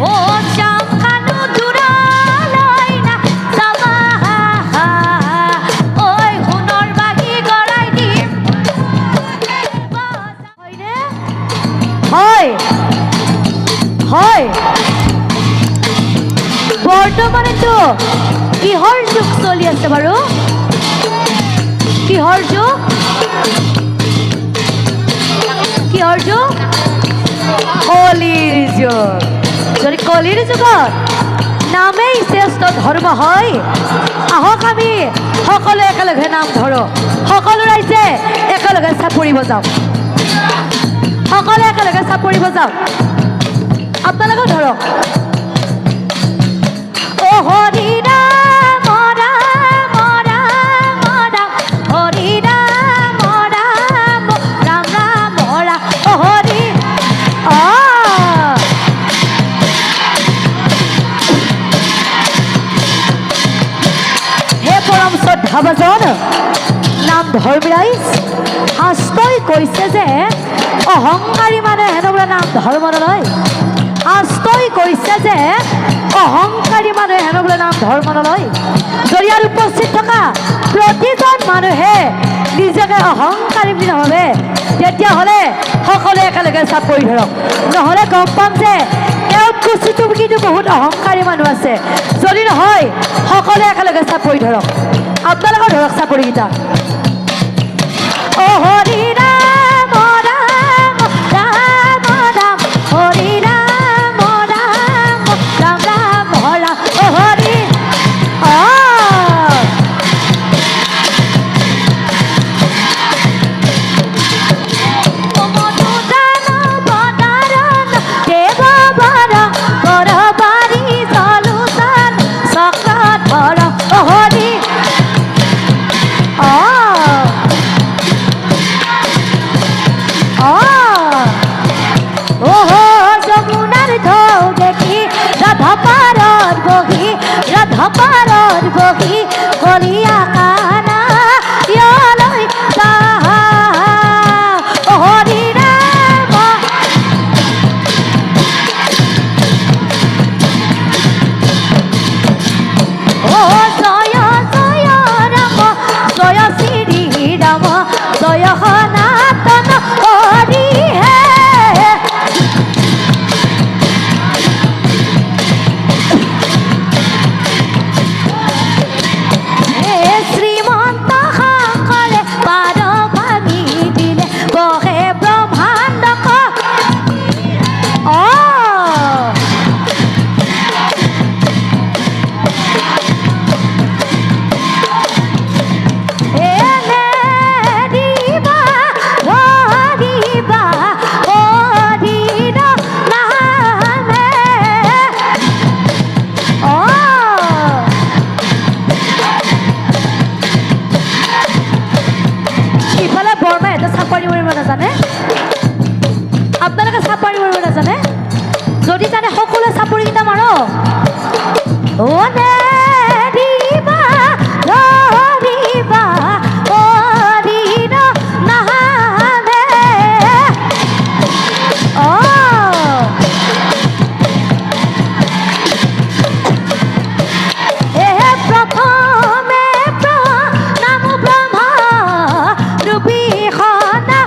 ও চামকানো জোড়ালৈ না যাবা ওই সোণৰ বাগি গৰাই দিম হয়নে হয় হয় বৰ্তমানেতো কিহৰ যুগ চলি আছে বাৰু কিহৰ যুগ কিহৰ যুগ কলিৰ যুগ যদি কলিৰ যুগত নামেই শ্ৰেষ্ঠ ধৰ্ম হয় আহক আমি সকলোৱে একেলগে নাম ধৰো সকলো ৰাইজে একেলগে চাপৰি বজাওক সকলোৱে একেলগে চাপৰি বজাওক আপোনালোকেও ধৰক ও হৰি ৰাম ৰাম ৰাম ৰাম হৰি ৰাম ৰাম ৰাম ৰাম ৰাম ও হৰি হে পৰম শ্ৰদ্ধাভাজন নাম ধৰ্মী ৰাইজ শাস্ত্ৰই কৈছে যে অহংকাৰী মানে হেনো নাম ধৰ্ম নলয় শাস্ত্ৰই কৈছে যে অহংকাৰী মানুহে হেনো বোলে নাম ধৰ্ম নলয় যদি ইয়াত উপস্থিত থকা প্ৰতিজন মানুহে নিজকে অহংকাৰী বুলি নাভাবে তেতিয়াহ'লে সকলোৱে একেলগে চাপৰি ধৰক নহ'লে গম পাম যে তেওঁ কুচিটো কিন্তু বহুত অহংকাৰী মানুহ আছে যদি নহয় সকলোৱে একেলগে চাপৰি ধৰক আপোনালোকেও ধৰক চাপৰিকেইটা অ হৰি ৰাম ৰাম ৰাম ৰাম হৰি ৰাম ৰাম ৰাম ৰাম ৰাম অ হৰি পাৰত বহি কলিয়া কানা ইয়ালৈ যাহা অ হৰি ৰাম ও জয় জয় ৰাম জয় শ্ৰী ৰাম জয় সনাতন হৰি হে আপোনালোকে চাপৰি মাৰিব নাজানে যদি জানে সকলোৱে চাপৰিকেইটা মাৰো অ নেৰিবা ধৰিবা হৰিৰ নামে প্ৰথমে প্ৰণাম ব্ৰহ্মা ৰূপীষণা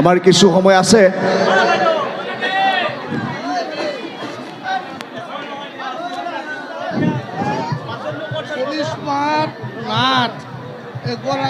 আমাৰ কিছু সময় আছে। পুলিশ মাঠ নাট এগোৰা